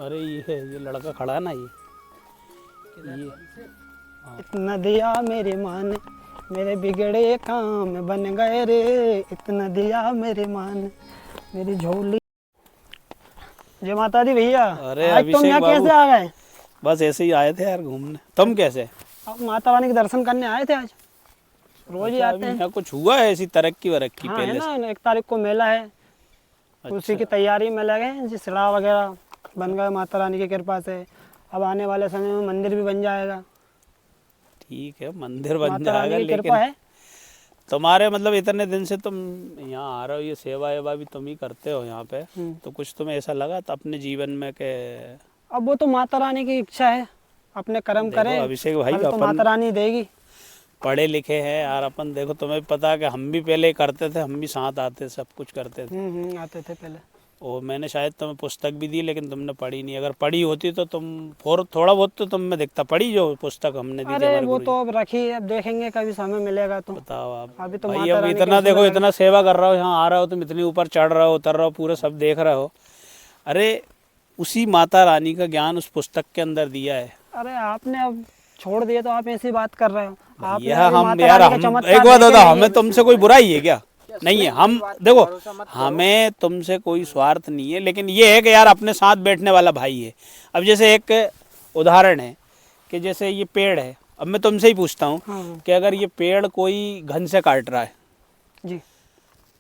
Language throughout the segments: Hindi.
अरे ये लड़का खड़ा है ना ये इतना दिया मेरे माँ ने, मेरे बिगड़े काम बन गए रे। इतना दिया मेरे माँ ने, मेरी झोली। जय माता दी भैया। अरे आज तुम अभिषेक यहाँ बाबू। कैसे आ गए? बस ऐसे ही आए थे यार घूमने। तुम कैसे? आप माता रानी के दर्शन करने आए थे आज? रोज ही अच्छा, आते अभी हैं। यहाँ कुछ हुआ है ऐसी तरक्की वरक्की हाँ है पहले से? ना, 1 तारीख को मेला है, उसी की तैयारी में लगे हैं। जी सिड़ा वगैरह बन गए माता रानी की कृपा से। अब आने वाले समय में मंदिर भी बन जाएगा। ठीक है, मंदिर बन माता जाएगा, रानी की कृपा लेकिन है। तुम्हारे मतलब इतने दिन से तुम यहाँ आ रहे हो, ये सेवा वेवा भी तुम ही करते हो यहाँ पे, तो कुछ तुम्हें ऐसा लगा तो अपने जीवन में के? अब वो तो माता रानी की इच्छा है, अपने कर्म देखो करें, अभिषेक भाई, फल तो अपन माता रानी देगी। पढ़े लिखे हैं यार अपन। देखो तुम्हें पता है कि हम भी पहले करते थे, हम भी साथ आते सब कुछ करते थे। आते थे पहले। और मैंने शायद तुम्हें पुस्तक भी दी, लेकिन तुमने पढ़ी नहीं। अगर पढ़ी होती तो तुम थोड़ा बहुत तो तुम में दिखता। पढ़ी जो पुस्तक हमने दी थी अरे हमारे वो गुरुजी? तो अब रखी है, अब देखेंगे कभी समय मिलेगा तो। बताओ आप अभी तो भाई, माता अब रानी इतना के देखो, रसूल इतना सेवा कर रहे हो, यहाँ आ रहे हो तुम, इतनी ऊपर चढ़ रहे हो, उतर रहे हो, पूरा सब देख रहे हो। अरे उसी माता रानी का ज्ञान उस पुस्तक के अंदर दिया है। अरे आपने अब छोड़ दिया तो आप ऐसी बात कर रहे हो। आपने यह अभी हम माता यार, रानी का हम चमत्कार एक बात देखे होता, नहीं हमें है। तुमसे कोई बुराई है क्या? नहीं है। हम देखो, हमें तुमसे कोई स्वार्थ नहीं है, लेकिन ये है कि यार अपने साथ बैठने वाला भाई है। अब जैसे एक उदाहरण है कि जैसे ये पेड़ है, अब मैं तुमसे ही पूछता हूँ कि अगर ये पेड़ कोई घन से काट रहा है जी,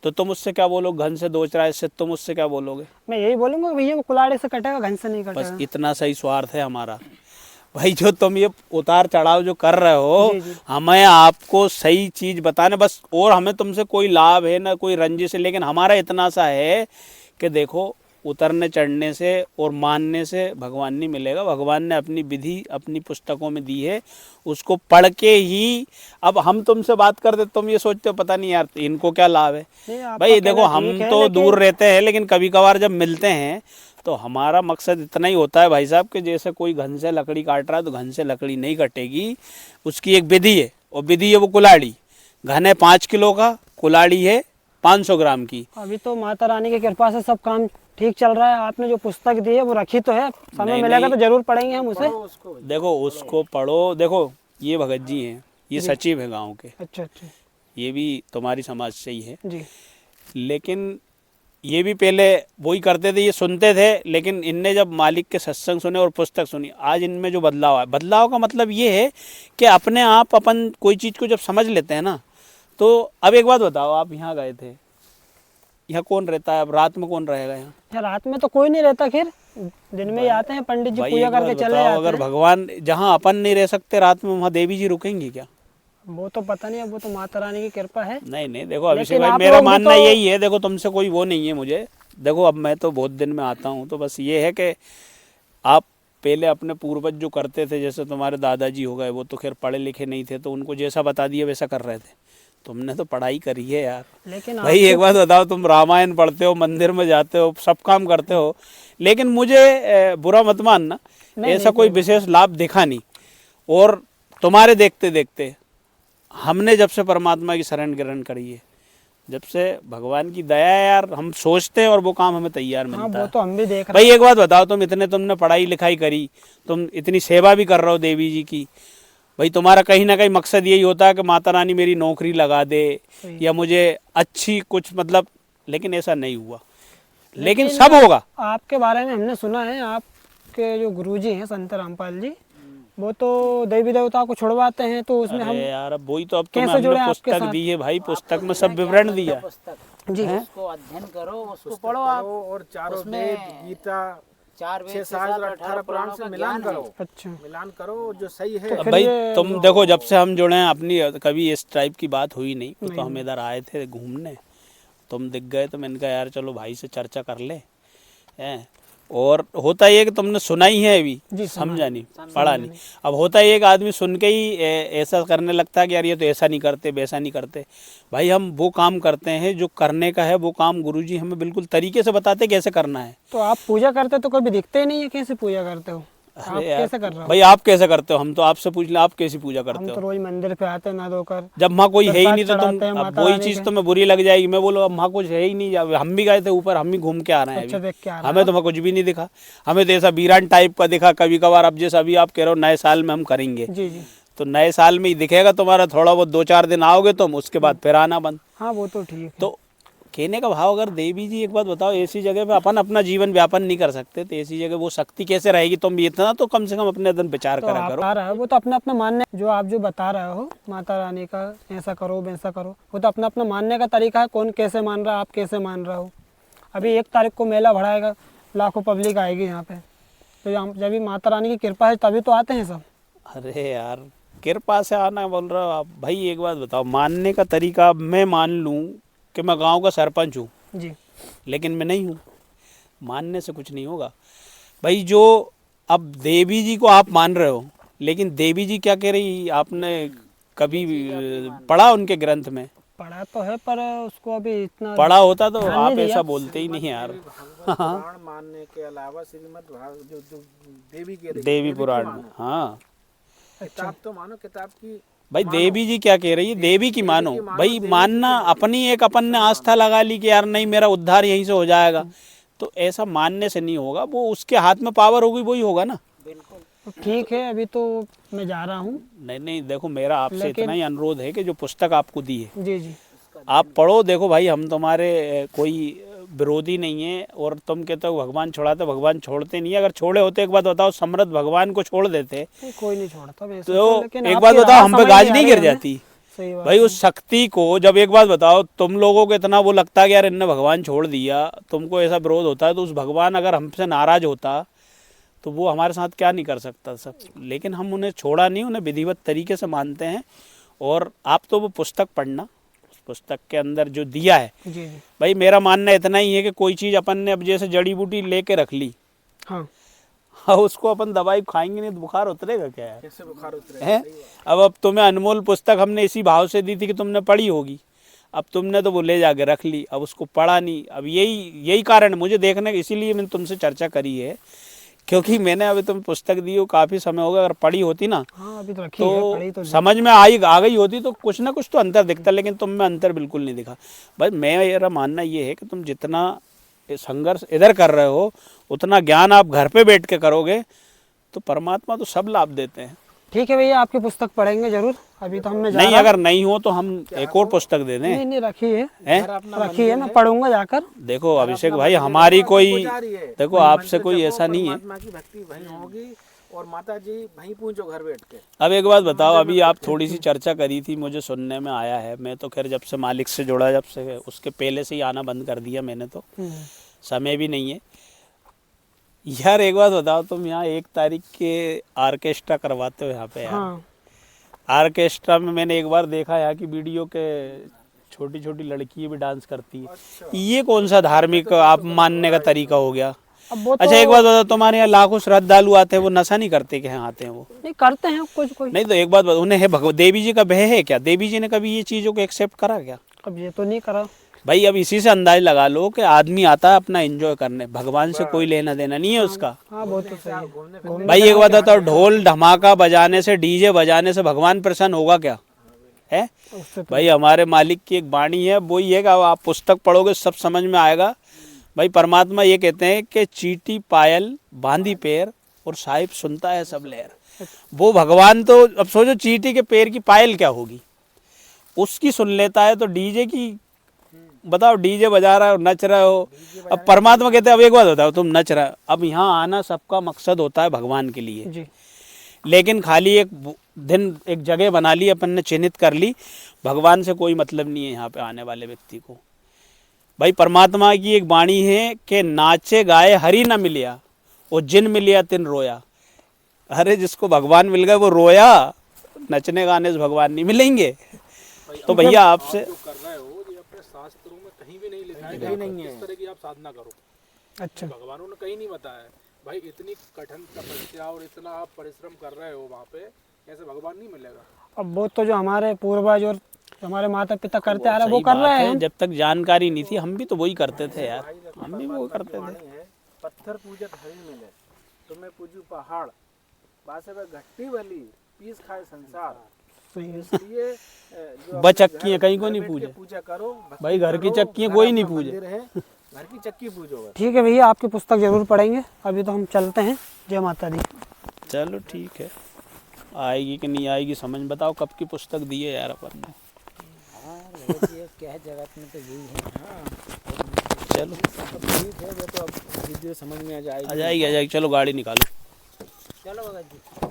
तो तुम उससे क्या बोलोगे? घन से दोच रहा है इससे, तुम उससे क्या बोलोगे? मैं यही बोलूंगा भैया वो कुलाड़े से कटेगा, घन से नहीं बस कटेगा। इतना सही स्वार्थ है हमारा भाई। जो तुम ये उतार चढ़ाव जो कर रहे हो, जी, जी। हमें आपको सही चीज बताने बस, और हमें तुमसे कोई लाभ है ना कोई रंजिश है, लेकिन हमारा इतना सा है कि देखो, उतरने चढ़ने से और मानने से भगवान नहीं मिलेगा। भगवान ने अपनी विधि अपनी पुस्तकों में दी है, उसको पढ़ के ही। अब हम तुमसे बात करते, तुम ये सोचते हो पता नहीं यार इनको क्या लाभ है। नहीं, आपका भाई देखो, कहना हम ठीक है, तो लेकिन दूर रहते हैं, लेकिन कभी कभार जब मिलते हैं तो हमारा मकसद इतना ही होता है भाई साहब कि जैसे कोई घन से लकड़ी काट रहा है तो घन से लकड़ी नहीं कटेगी, उसकी एक विधि है, और विधि है वो कुल्हाड़ी। घन है 5 किलो का, कुल्हाड़ी है 500 ग्राम की। अभी तो माता रानी की कृपा से सब काम ठीक चल रहा है। आपने जो पुस्तक दी है वो रखी तो है, समय नहीं, मिलेगा नहीं। तो जरूर पढ़ेंगे हम उसे। देखो उसको पढ़ो। देखो ये भगत जी हैं, ये सचिव है गांव के, अच्छा अच्छा ये भी तुम्हारी समाज से ही है, जी। लेकिन ये भी पहले वही करते थे, ये सुनते थे, लेकिन इनने जब मालिक के सत्संग सुने और पुस्तक सुनी, आज इनमें जो बदलाव है, बदलाव का मतलब ये है कि अपने आप अपन कोई चीज़ को जब समझ लेते हैं ना, तो अब एक बात बताओ, आप यहाँ गए थे, यहाँ कौन रहता है? अब रात में कौन रहेगा यहाँ? यार रात में तो कोई नहीं रहता, खैर दिन में ही आते हैं पंडित जी, भाई पूजा एक बात करके चले बताओ, जाते अगर हैं। भगवान जहाँ अपन नहीं रह सकते रात में, वहाँ देवी जी रुकेंगी क्या? वो तो पता नहीं, अब वो तो माता रानी की कृपा है। नहीं नहीं, देखो अभिषेक लेकिन भाई, आप मेरा लोग भी मानना तो- यही है, देखो तुमसे कोई वो नहीं है मुझे। देखो अब मैं तो बहुत दिन में आता हूँ, तो बस ये है कि आप पहले अपने पूर्वज जो करते थे, जैसे तुम्हारे दादाजी हो गए, वो तो खैर पढ़े लिखे नहीं थे, तो उनको जैसा बता दिया वैसा कर रहे थे। तुमने तो पढ़ाई करी है यार। लेकिन भाई एक बात बताओ, तुम रामायण पढ़ते हो, मंदिर में जाते हो, सब काम करते हो, लेकिन मुझे बुरा मत मानना, ऐसा कोई विशेष लाभ दिखा नहीं। और तुम्हारे देखते देखते हमने जब से परमात्मा की शरण ग्रहण करी है, जब से भगवान की दया है यार, हम सोचते हैं और वो काम हमें तैयार हाँ, मिलता वो है। तो हम भी देख रहे भाई एक बात बताओ, तुमने पढ़ाई लिखाई करी, तुम इतनी सेवा भी कर रहे हो देवी जी की, भाई तुम्हारा कहीं ना कहीं मकसद यही होता है कि माता रानी मेरी नौकरी लगा दे या मुझे अच्छी कुछ मतलब, लेकिन ऐसा नहीं हुआ। लेकिन सब होगा। आपके बारे में हमने सुना है, आपके जो गुरुजी हैं संत रामपाल जी, वो तो देवी देवता को छुड़वाते हैं, तो उसमें हम अरे यार अब वही तो, अब तुम्हें कैसे जुड़े हमने आपके पुस्तक साथ? दी है भाई, पुस्तक में सब विवरण दिया जी उसको अध्ययन करो, उसको पढ़ो आप, और चारों उसमें वेद गीता 4 वेद 6 7 18 पुराण से मिलान करो, अच्छा। मिलान करो जो सही है। अब भाई तुम देखो, जब से हम जुड़े हैं, अपनी कभी इस टाइप की बात हुई नहीं, तो हम इधर आए थे घूमने, तुम दिख गए तो मैंने कहा यार चलो भाई से चर्चा कर ले हैं। और होता ये कि तुमने सुना ही है अभी, समझा नहीं, पढ़ा नहीं। अब होता ये एक आदमी सुन के ही ऐसा करने लगता है कि यार ये तो ऐसा नहीं करते वैसा नहीं करते। भाई हम वो काम करते हैं जो करने का है, वो काम गुरुजी हमें बिल्कुल तरीके से बताते कैसे करना है। तो आप पूजा करते तो कभी दिखते ही नहीं है, कैसे पूजा करते हो? आप अरे यार, कैसे कर रहे हो? भाई आप कैसे करते हो? हम तो आपसे पूछ ले, आप कैसी पूजा हम करते तो हो? रोज मंदिर पे आते हैं ना धोकर। जब वहाँ कोई है ही प्रसाद नहीं तो तुम, चढ़ाते हैं अब माता वही रानी चीज के। तुम्हें बुरी लग जाएगी। मैं बोलो अब वहाँ कुछ है ही नहीं, अब हम भी गए थे ऊपर, हम भी घूम के आ रहे हैं अच्छा अभी, देख के आ रहे हमें हो। तो वहाँ कुछ भी नहीं दिखा। हमें तो ऐसा वीरान टाइप का दिखा कभी कभार। अब जैसे अभी आप कह रहे हो नए साल में हम करेंगे, जी जी। तो नए साल में ही दिखेगा तुम्हारा, थोड़ा बहुत 2-4 दिन आओगे तुम, उसके बाद फिर आना बंद। हाँ वो तो ठीक है। तो कहने का भाव, अगर देवी जी एक बात बताओ, ऐसी जगह पे अपन अपना जीवन व्यापन नहीं कर सकते तो ऐसी जगह वो शक्ति कैसे रहेगी? तुम भी इतना तो कम से कम अपने दिन विचार तो करा आप करो। बता रहे हो, वो तो अपना अपना मानने, जो आप जो बता रहे हो माता रानी का ऐसा करो वैसा करो, वो तो अपना अपना मानने का तरीका है। कौन कैसे मान रहा है, आप कैसे मान रहे हो? अभी 1 तारीख को मेला भराएगा, लाखों पब्लिक आएगी यहाँ पे, तो जब भी माता रानी की कृपा है तभी तो आते हैं सब। अरे यार, कृपा से आना बोल रहे हो आप? भाई एक बात बताओ, मानने का तरीका मैं मान लूँ कि मैं गांव का सरपंच हूँ, जी लेकिन मैं नहीं हूँ, मानने से कुछ नहीं होगा भाई। जो अब देवी जी को आप मान रहे हो, लेकिन देवी जी क्या कह रही, आपने कभी पढ़ा उनके ग्रंथ में? पढ़ा तो है पर उसको अभी इतना पढ़ा होता तो ध्यान आप नहीं दिया। ऐसा बोलते ही नहीं यार। पुराण मानने के अलावा श्रीमद् भागवत जो देवी के देवी पुराण में, हाँ किताब तो मानो, किताब की भाई देवी जी क्या कह रही है, देवी की मानो भाई। मानना अपनी एक अपन ने आस्था लगा ली कि यार नहीं मेरा उद्धार यहीं से हो जाएगा, तो ऐसा मानने से नहीं होगा। वो उसके हाथ में पावर होगी, वही होगा ना। तो ठीक है, अभी तो मैं जा रहा हूँ। नहीं नहीं, देखो मेरा आपसे इतना ही अनुरोध है कि जो पुस्तक आपको दी है जी जी। आप पढ़ो। देखो भाई, हम तुम्हारे कोई विरोधी नहीं है, और तुम कहते हो भगवान छोड़ाते, भगवान छोड़ते नहीं है। अगर छोड़े होते, एक बात बताओ, समृद्ध भगवान को छोड़ देते नहीं, कोई नहीं छोड़ता वैसे तो लेकिन एक आपकी बात बताओ, राह हम पे समझ गाज आ नहीं रही गिर है हमें। जाती सही बात भाई है। उस शक्ति को। जब एक बात बताओ, तुम लोगों को इतना वो लगता है कि यार इनने भगवान छोड़ दिया, तुमको ऐसा विरोध होता है, तो उस भगवान अगर हमसे नाराज होता तो वो हमारे साथ क्या नहीं कर सकता सब। लेकिन हम उन्हें छोड़ा नहीं, उन्हें विधिवत तरीके से मानते हैं। और आप तो वो पुस्तक पढ़ना, उस पुस्तक के अंदर जो दिया है जी जी। भाई, मेरा मानना इतना ही है कि कोई चीज़ अपन ने अब जैसे जड़ी बूटी लेके रख ली, हाँ हाँ उसको अपन दवाई खाएंगे नहीं तो बुखार उतरेगा क्या है? कैसे बुखार उतरे हैं? अब तुम्हें अनमोल पुस्तक हमने इसी भाव से दी थी कि तुमने पढ़ी होगी, अब तुमने तो वो ले जाके रख ली, अब उसको पढ़ा नहीं। अब यही कारण है मुझे देखने का, इसीलिए मैंने तुमसे चर्चा करी है, क्योंकि मैंने अभी तुम्हें पुस्तक दी हो, काफ़ी समय हो गया। अगर पढ़ी होती ना हाँ अभी तो रखी है, पढ़ी तो तो समझ में आ गई होती, तो कुछ ना कुछ तो अंतर दिखता, लेकिन तुम में अंतर बिल्कुल नहीं दिखा। भाई मेरा मानना ये है कि तुम जितना संघर्ष इधर कर रहे हो, उतना ज्ञान आप घर पे बैठ के करोगे तो परमात्मा तो सब लाभ देते हैं। ठीक है भैया, आपकी पुस्तक पढ़ेंगे जरूर। अभी तो हमने नहीं, अगर नहीं हो तो हम एक और पुस्तक दे दें। नहीं नहीं रखी है, हैं? रखी है, मैं पढ़ूंगा जाकर। देखो अभिषेक भाई, हमारी कोई, पुजारी है। देखो वहीं आपसे मंदिर कोई जपो, ऐसा नहीं है। परमात्मा की भक्ति वहीं होगी, और माता जी वहीं पूजो घर बैठ के। अब एक बात बताओ, अभी आप थोड़ी सी चर्चा करी थी, मुझे सुनने में आया है, मैं तो खैर जब से मालिक से जुड़ा, जब से उसके पहले से ही आना बंद कर दिया मैंने, तो समय भी नहीं है यार। एक बात बताओ, तुम यहाँ 1 तारीख के ऑर्केस्ट्रा करवाते हो यहाँ पे यार। हाँ ऑर्केस्ट्रा में मैंने एक बार देखा यहाँ की वीडियो के, छोटी छोटी लड़की भी डांस करती है। ये कौन सा धार्मिक आप मानने का तरीका हो गया? अब वो तो अच्छा एक बात बताओ, तुम्हारे यहाँ लाखों श्रद्धालु आते हैं, वो नशा नहीं करते क्या? यहाँ आते हैं वो नहीं करते हैं कुछ कोई। नहीं, तो एक बात बताओ, उन्हें है देवी जी का भय है क्या? देवी जी ने कभी ये चीज़ों को एक्सेप्ट करा क्या? अब ये तो नहीं करा भाई अब इसी से अंदाज लगा लो कि आदमी आता है अपना एंजॉय करने, भगवान से कोई लेना देना नहीं है उसका। हाँ वो तो सही है। भाई एक बात बताओ, ढोल धमाका बजाने से, डीजे बजाने से भगवान प्रसन्न होगा क्या? है उससे तो भाई, हमारे मालिक की एक वाणी है, वो ये कि आप पुस्तक पढ़ोगे सब समझ में आएगा। भाई परमात्मा ये कहते हैं कि चींटी पायल बांधी पैर और साहिब सुनता है सब लहर। वो भगवान तो, अब सोचो चींटी के पैर की पायल क्या होगी, उसकी सुन लेता है, तो डीजे की बताओ, डीजे बजा रहा है और नच रहे हो। अब परमात्मा कहते हैं, अब एक बात बताओ, तुम नच रहे हो, अब यहाँ आना सबका मकसद होता है भगवान के लिए, जी। लेकिन खाली एक दिन एक जगह बना ली अपन ने, चिन्हित कर ली, भगवान से कोई मतलब नहीं है यहाँ पे आने वाले व्यक्ति को। भाई परमात्मा की एक वाणी है कि नाचे गाए हरि न मिलिया और जिन मिलिया तिन रोया। अरे जिसको भगवान मिल गए वो रोया, नचने गाने से भगवान नहीं मिलेंगे। तो भैया आपसे कर रहे हो, ये अपने शास्त्रों में कहीं भी नहीं लिखा है कहीं नहीं है। इस तरह की आप साधना करो। अच्छा भगवानों ने कहीं नहीं बताया है भाई, इतनी कठिन तपस्या और इतना आप परिश्रम कर रहे हो वहाँ पे, ऐसे भगवान नहीं मिलेगा। अब वो तो जो हमारे पूर्वज और हमारे माता पिता करते आ रहे हैं वो सही कर बात रहे है, हैं। जब तक जानकारी नहीं थी हम भी तो वही करते थे यार, हम भी वो करते थे। वाणी है, पत्थर पूजत हरि मिले, तुम्हें पूजू पहाड़, बासे में घट्टी भली पीस खाए संसार। सही है। इसलिए जो बस अपने चक्की है, घर- कहीं को घर नहीं बैठ के पूजे। पूजा करो, भक्ति भाई घर की करो, चक्की घर कोई नहीं अपना पूजे। मंदिर है, घर की चक्की पूजो बस। ठीक है भैया, आपकी पुस्तक जरूर पढ़ेंगे। अभी तो हम चलते हैं। जय माता दी। चलो ठीक है, आएगी कि नहीं आएगी समझ बताओ कब की पुस्तक दी है यार अपन ने। हाँ भगत जी, अब क्या है जगत में तो यही है। चलो सब ठीक है, वो तो अब धीरे समझ में आ जाएगी। आ जाएगी, चलो गाड़ी निकालो। चलो भगत जी।